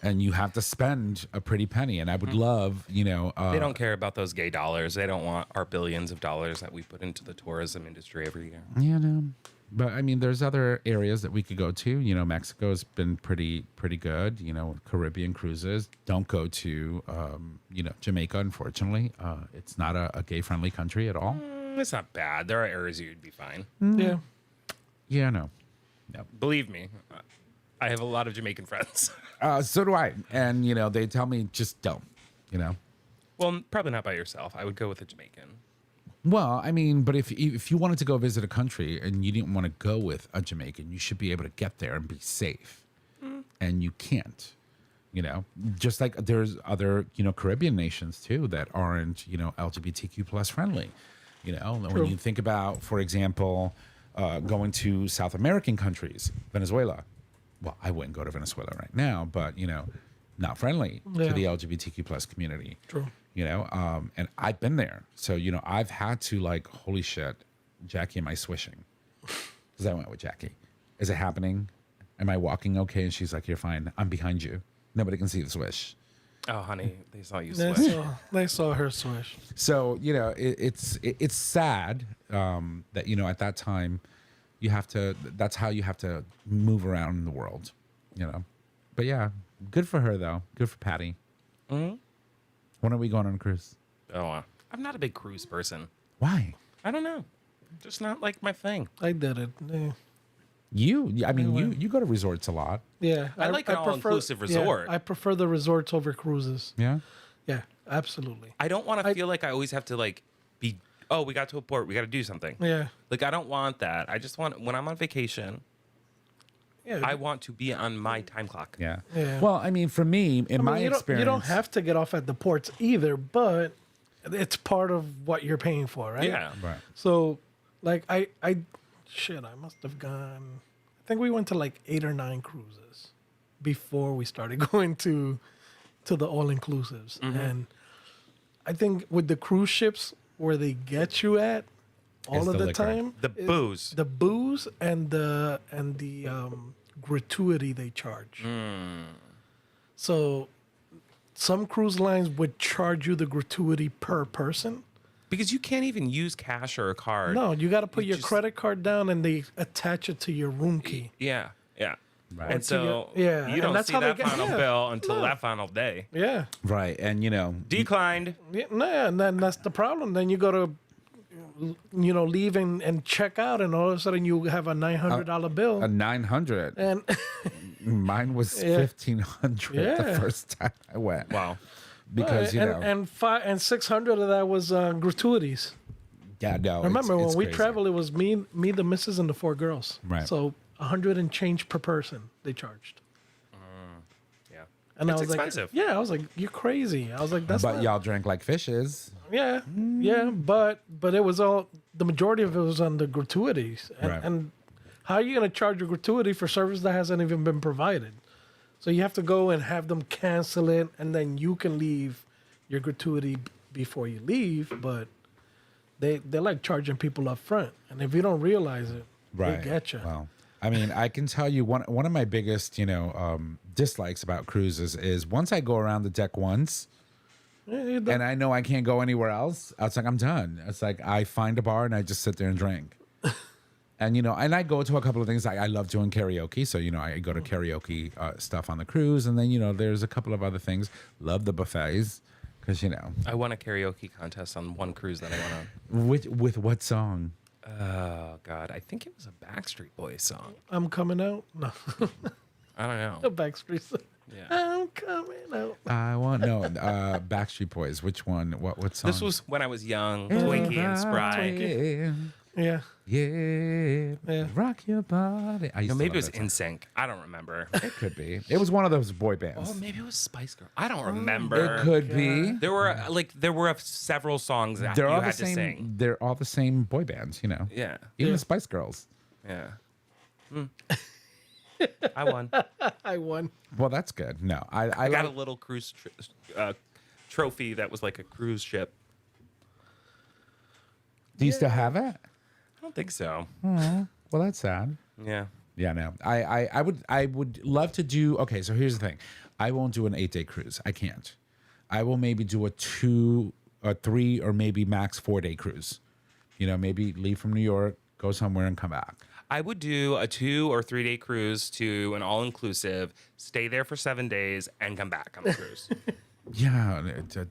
And you have to spend a pretty penny. And I would love, you know. They don't care about those gay dollars. They don't want our billions of dollars that we put into the tourism industry every year. Yeah, no. But I mean, there's other areas that we could go to. You know, Mexico's been pretty good. You know, Caribbean cruises. Don't go to, you know, Jamaica. Unfortunately, it's not a gay-friendly country at all. It's not bad. There are areas you'd be fine. Yeah. Yeah, no. Believe me, I have a lot of Jamaican friends. So do I. And you know, they tell me just don't. You know. Well, probably not by yourself. I would go with a Jamaican. Well, I mean, but if you wanted to go visit a country and you didn't want to go with a Jamaican, you should be able to get there and be safe. And you can't, you know, just like there's other, you know, Caribbean nations too that aren't, you know, LGBTQ plus friendly. You know, when you think about, for example, going to South American countries, Venezuela. Well, I wouldn't go to Venezuela right now, but, you know, not friendly to the LGBTQ plus community. True. You know, and I've been there. So, you know, I've had to like, holy shit, Jackie, am I swishing? Because I went with Jackie. Is it happening? Am I walking okay? And she's like, you're fine. I'm behind you. Nobody can see the swish. Oh, honey, they saw you swish. They saw her swish. So, you know, it's sad that, you know, at that time, that's how you have to move around in the world, you know. But yeah, good for her, though. Good for Patty. When are we going on a cruise? Oh, I'm not a big cruise person. Why? I don't know. Just not like my thing. I did it. Yeah. You go to resorts a lot. Yeah, I like an all-inclusive resort. I prefer the resorts over cruises. Yeah. Yeah, absolutely. I don't want to feel like I always have to like be. Oh, we got to a port. We got to do something. Yeah, Like I don't want that. I just want when I'm on vacation. yeah. I want to be on my time clock. Yeah. Yeah. Well, I mean, for me, in my you experience, you don't have to get off at the ports either, but it's part of what you're paying for, right? Yeah. Right. So, like, I must have gone. I think we went to like 8 or 9 cruises before we started going to the all inclusives, and I think with the cruise ships where they get you at all It's of the the liquor. time, The booze. the booze and the gratuity they charge. So some cruise lines would charge you the gratuity per person. Because you can't even use cash or a card. No, you got to put You your just- credit card down and they attach it to your room key. Yeah. Yeah. Right. And so yeah, you and don't that's see how they that get- final yeah. bill until No. that final day. Yeah. Right. And, you know, Declined. Yeah, no, and then that's the problem. Then you go to, leave and check out, and all of a sudden you have a $900 bill. a 900. And Mine was Yeah. 1,500 the Yeah. first time I went. Wow. Because, you know, and 600 of that was gratuities. yeah, no. Remember it's when we crazy. traveled, it was me, the missus, and the 4 girls. Right. So 100 and change per person they charged. Yeah. And It's I was expensive. like, yeah, I was like, you're crazy. I was like, that's But not, y'all drank like fishes. yeah, yeah, but it was all, the majority of it was on the gratuities. And, Right. and how are you going to charge a gratuity for service that hasn't even been provided? So you have to go and have them cancel it, and then you can leave your gratuity before you leave. But they're like charging people up front, and if you don't realize it, Right. they get you. Well, I mean, I can tell you one of my biggest, dislikes about cruises is once I go around the deck once, and I know I can't go anywhere else, it's like I'm done. It's like I find a bar and I just sit there and drink. And and I go to a couple of things. I love doing karaoke, so I go to karaoke stuff on the cruise, and then there's a couple of other things. Love the buffets, because I won a karaoke contest on one cruise that I went on. with what song? Oh God, I think it was a Backstreet Boys song. I'm coming out. No, I don't know. the Backstreet. Yeah. I'm coming out. I want Backstreet Boys. Which one? What song? This was when I was young, Twinkie and spry. Yeah, Yeah. yeah, rock your body. I used No, to maybe love it was that song. In Sync. I don't remember. It could be. It was one of those boy bands. Oh, maybe it was Spice Girl. I don't remember. It could be. There were several songs that They're you all had the to same. sing. They're all the same boy bands. Yeah. Even the Spice Girls. Yeah. I won. I won. Well, that's good. No, I got a like. little cruise trophy that was like a cruise ship. Do you still have it? I don't think so. Well, that's sad. Yeah. Yeah, no. I would love to do. Okay, so here's the thing. I won't do an 8-day cruise. I can't. I will maybe do a 2, a 3, or maybe max 4-day cruise. Maybe leave from New York, go somewhere, and come back. I would do a 2 or 3 day cruise to an all inclusive, stay there for 7 days, and come back on the cruise. Yeah,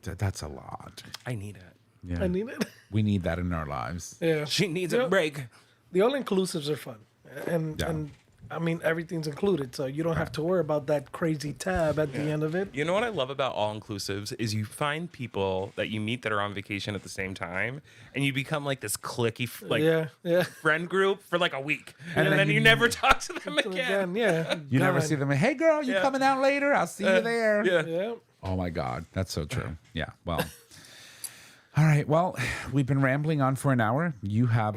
that's a lot. I need it. Yeah, I need it. we need that in our lives. Yeah. She needs Yeah. a break. The all inclusives are fun, and Yeah. and I mean everything's included, so you don't have to worry about that crazy tab at the end of it. You know what I love about all inclusives is you find people that you meet that are on vacation at the same time, and you become like this clicky Yeah. friend group for like a week, and then you never talk to them again. Again, yeah. You never God. see them. Hey, girl, you Yeah. coming out later? I'll see you there. Yeah. Yeah. Oh my God, that's so true. Yeah. Well. All right. Well, we've been rambling on for an hour. You have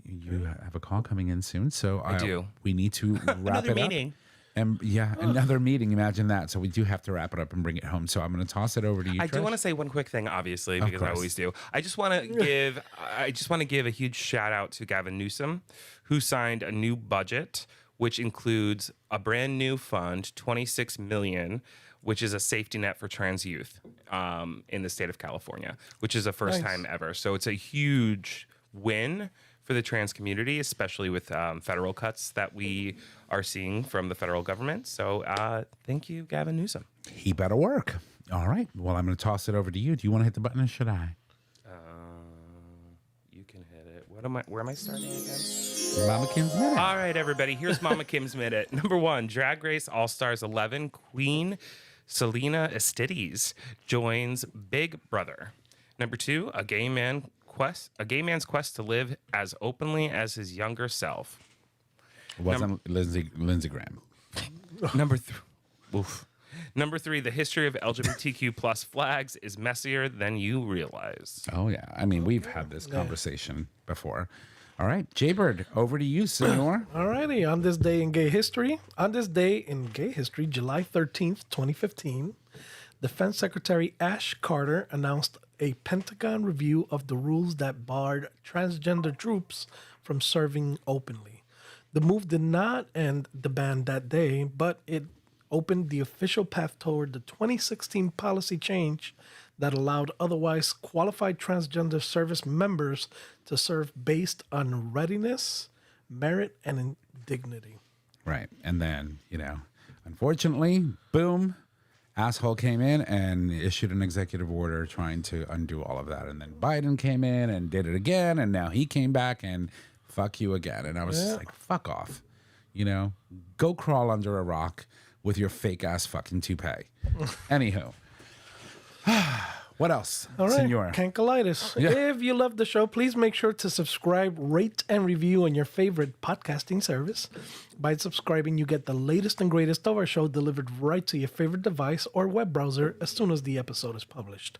you have a call coming in soon, so I do. We need to wrap Another it meeting. up. And another meeting. Imagine that. So we do have to wrap it up and bring it home. So I'm going to toss it over to you. I do Trish. want to say one quick thing, obviously, because I course. always do. I just want to give a huge shout out to Gavin Newsom, who signed a new budget, which includes a brand new fund, $26 million, which is a safety net for trans youth in the state of California, which is the first Nice. time ever. So it's a huge win for the trans community, especially with federal cuts that we are seeing from the federal government. So thank you, Gavin Newsom. He better work. All right. Well, I'm going to toss it over to you. Do you want to hit the button or should I? Where am I starting again? Mama Kim's Minute. All right, everybody. Here's Mama Kim's Minute. Number 1, Drag Race All Stars 11 Queen Selena Estides joins Big Brother. Number 2, a gay man's quest to live as openly as his younger self. It wasn't Lindsey Graham. Number 3, the history of LGBTQ plus flags is messier than you realize. Oh, yeah. I mean, we've had this conversation before. All right, Jaybird, over to you, senor. Alrighty, on this day in gay history, July 13th, 2015, Defense Secretary Ash Carter announced a Pentagon review of the rules that barred transgender troops from serving openly. The move did not end the ban that day, but it opened the official path toward the 2016 policy change that allowed otherwise qualified transgender service members to serve based on readiness, merit, and dignity. Right. And then, unfortunately, boom, asshole came in and issued an executive order trying to undo all of that. And then Biden came in and did it again. And now he came back and fuck you again. And I was just like, fuck off. Go crawl under a rock with your fake ass fucking toupee. Anywho. What else, All right, senor? Cankalitis. Yeah. If you love the show, please make sure to subscribe, rate, and review on your favorite podcasting service. By subscribing, you get the latest and greatest of our show delivered right to your favorite device or web browser as soon as the episode is published.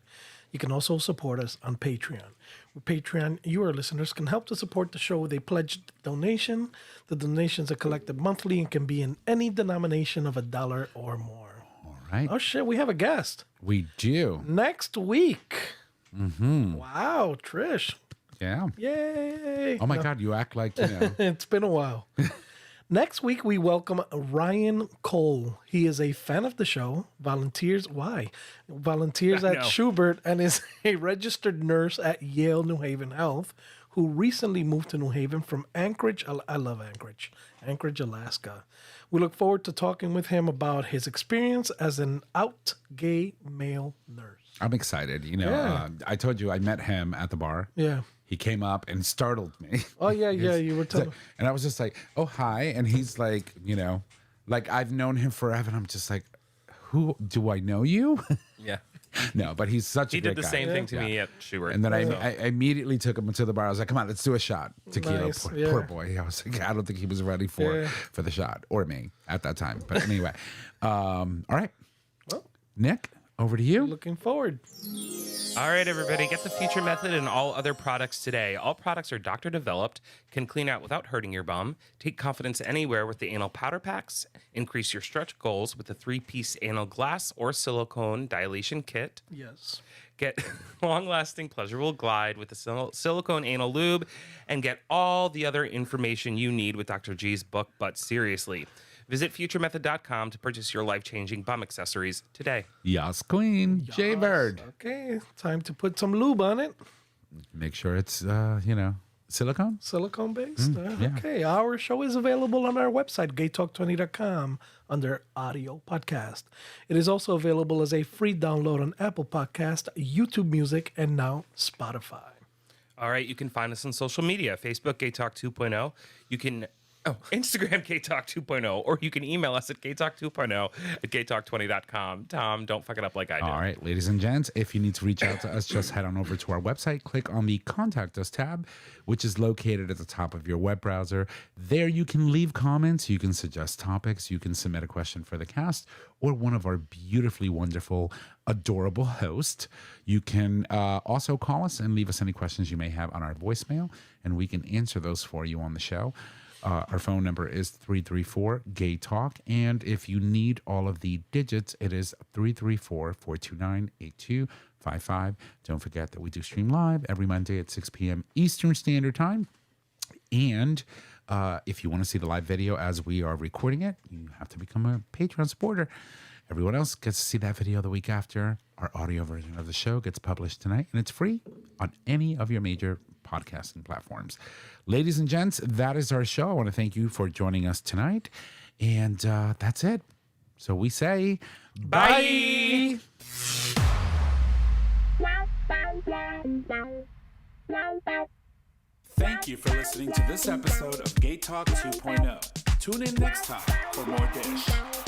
You can also support us on Patreon. With Patreon, you, our listeners, can help to support the show with a pledged donation. The donations are collected monthly and can be in any denomination of $1 or more. Right. Oh, shit, we have a guest. We do. Next week. Mm-hmm. Wow, Trish. Yeah. Yay. Oh, my God. You act like, It's been a while. Next week, we welcome Ryan Cole. He is a fan of the show, volunteers at Schubert, and is a registered nurse at Yale New Haven Health, who recently moved to New Haven from Anchorage. I love Anchorage, Alaska. We look forward to talking with him about his experience as an out gay male nurse. I'm excited. Yeah. I told you I met him at the bar. Yeah. He came up and startled me. Oh, yeah, you were telling. And I was just like, oh, hi. And he's like, like I've known him forever. And I'm just like, who do I know you? Yeah. No, but he's such a He great did the guy. same thing to me at Schubert. And then I immediately took him to the bar. I was like, come on, let's do a shot. Tequila. Nice, Poor boy. I was like, I don't think he was ready for the shot, or me at that time. But anyway. All right. Well, Nick, over to you. looking forward. All right, everybody, get the Future Method and all other products today. All products are doctor developed, can clean out without hurting your bum, take confidence anywhere with the anal powder packs, increase your stretch goals with the 3-piece anal glass or silicone dilation kit. Yes. Get long-lasting pleasurable glide with the silicone anal lube, and get all the other information you need with Dr. G's book, But Seriously. Visit futuremethod.com to purchase your life-changing bum accessories today. Yas Queen. Jaybird. Okay, time to put some lube on it. Make sure it's, silicone. Silicone based. yeah. Okay, our show is available on our website, gaytalk20.com, under audio podcast. It is also available as a free download on Apple Podcast, YouTube Music, and now Spotify. All right, you can find us on social media, Facebook, Gay Talk 2.0. You can... Instagram, Gaytalk 2.0, or you can email us at gaytalk2.0 at gaytalk20.com. Tom, don't fuck it up like I did. All right, ladies and gents, if you need to reach out to us, just head on over to our website, click on the Contact Us tab, which is located at the top of your web browser. There you can leave comments, you can suggest topics, you can submit a question for the cast, or one of our beautifully wonderful, adorable hosts. You can also call us and leave us any questions you may have on our voicemail, and we can answer those for you on the show. Our phone number is 334-GAY-TALK, and if you need all of the digits, it is 334-429-8255. Don't forget that we do stream live every Monday at 6 p.m. Eastern Standard Time. And if you want to see the live video as we are recording it, you have to become a Patreon supporter. Everyone else gets to see that video the week after. Our audio version of the show gets published tonight, and it's free on any of your major podcasting platforms. Ladies and gents, that is our show. I want to thank you for joining us tonight. And that's it. So we say bye. Thank Thank you for listening to this episode of Gay Talk 2.0. Tune in next time for more dish.